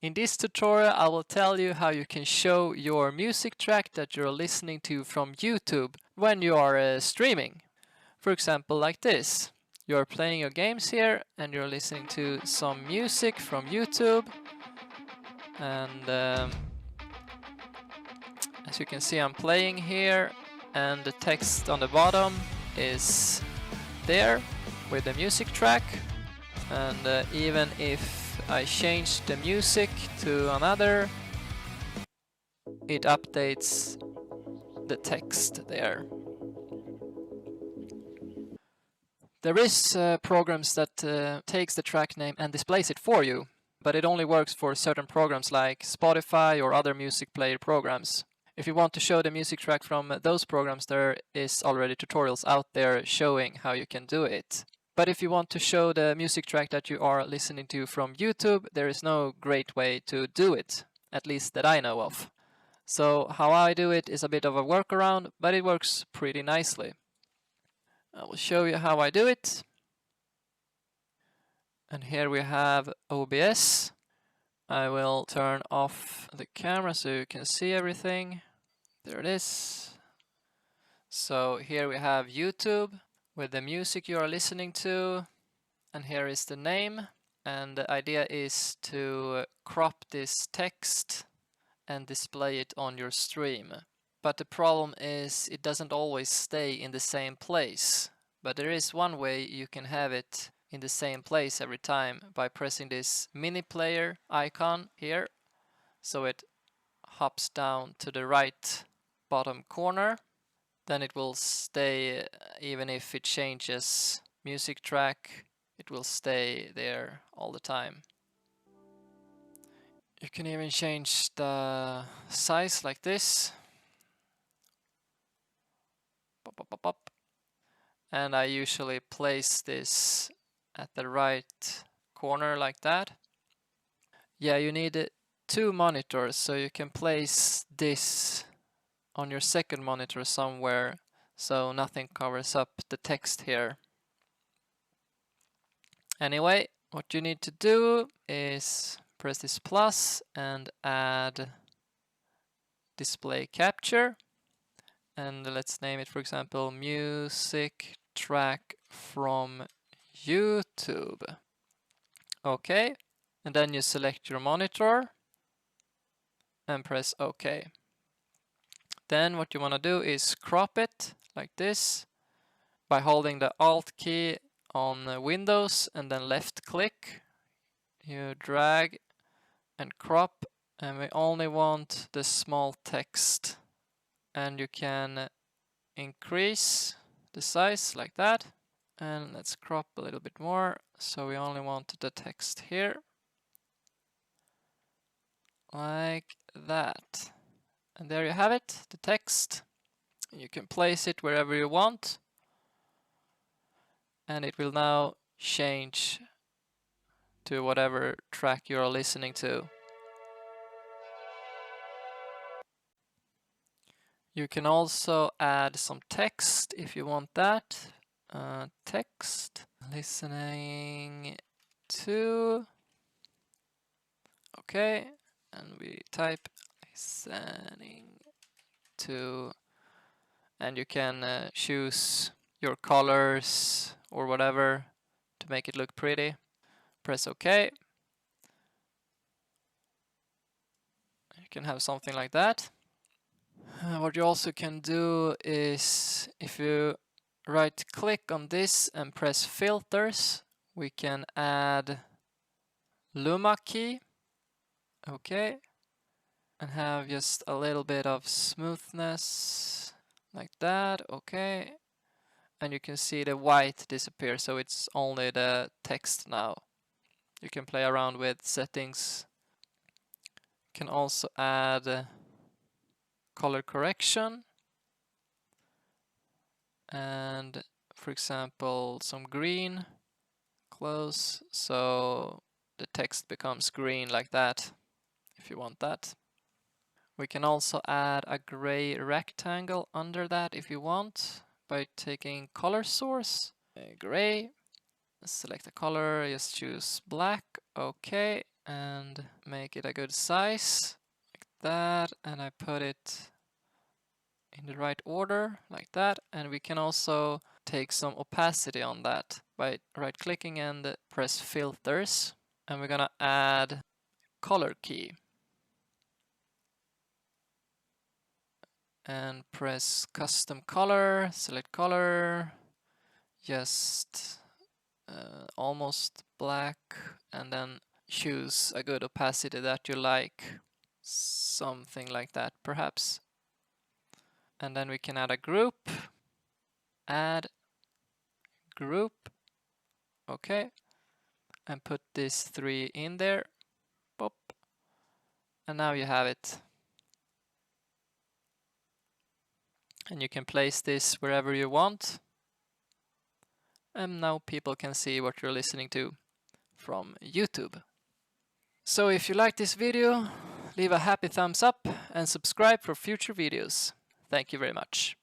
In this tutorial, I will tell you how you can show your music track that you're listening to from YouTube when you are streaming. For example, like this. You're playing your games here and you're listening to some music from YouTube. And as you can see, I'm playing here and the text on the bottom is there with the music track. And even if I change the music to another, it updates the text there. There is programs that takes the track name and displays it for you, but it only works for certain programs like Spotify or other music player programs. If you want to show the music track from those programs, there is already tutorials out there showing how you can do it. But if you want to show the music track that you are listening to from YouTube, there is no great way to do it, at least that I know of. So how I do it is a bit of a workaround, but it works pretty nicely. I will show you how I do it. And here we have OBS. I will turn off the camera so you can see everything. There it is. So here we have YouTube with the music you are listening to. And here is the name. And the idea is to crop this text and display it on your stream. But the problem is it doesn't always stay in the same place. But there is one way you can have it in the same place every time by pressing this mini player icon here. So it hops down to the right bottom corner. Then it will stay, even if it changes music track, it will stay there all the time. You can even change the size like this. Pop, pop, pop, pop. And I usually place this at the right corner like that. Yeah, you need 2 monitors, so you can place this on your second monitor somewhere so nothing covers up the text here. Anyway, what you need to do is press this plus and add display capture. And let's name it, for example, music track from YouTube. Okay, and then you select your monitor and press OK. Then what you want to do is crop it like this by holding the Alt key on Windows and then left click. You drag and crop, and we only want the small text. And you can increase the size like that. And let's crop a little bit more. So we only want the text here. Like that. And there you have it, the text. You can place it wherever you want. And it will now change to whatever track you are listening to. You can also add some text if you want that. Text, listening to. Okay, and we type listening to. And you can choose your colors or whatever to make it look pretty. Press OK. You can have something like that. What you also can do is, if you right click on this and press filters, we can add Luma key. Okay. And have just a little bit of smoothness like that. Okay. And you can see the white disappear, so it's only the text now. You can play around with settings. You can also add color correction. And for example, some green. Close, so the text becomes green like that, if you want that. We can also add a gray rectangle under that if you want, by taking color source, gray, select a color, just choose black, okay, and make it a good size like that, and I put it in the right order like that. And we can also take some opacity on that by right clicking and press filters, and we're gonna add color key and press custom color, select color, just almost black, and then choose a good opacity that you like, something like that perhaps. And then we can add a group, add group, okay, and put these 3 in there, pop, and now you have it. And you can place this wherever you want, and now people can see what you're listening to from YouTube. So if you like this video, leave a happy thumbs up and subscribe for future videos. Thank you very much.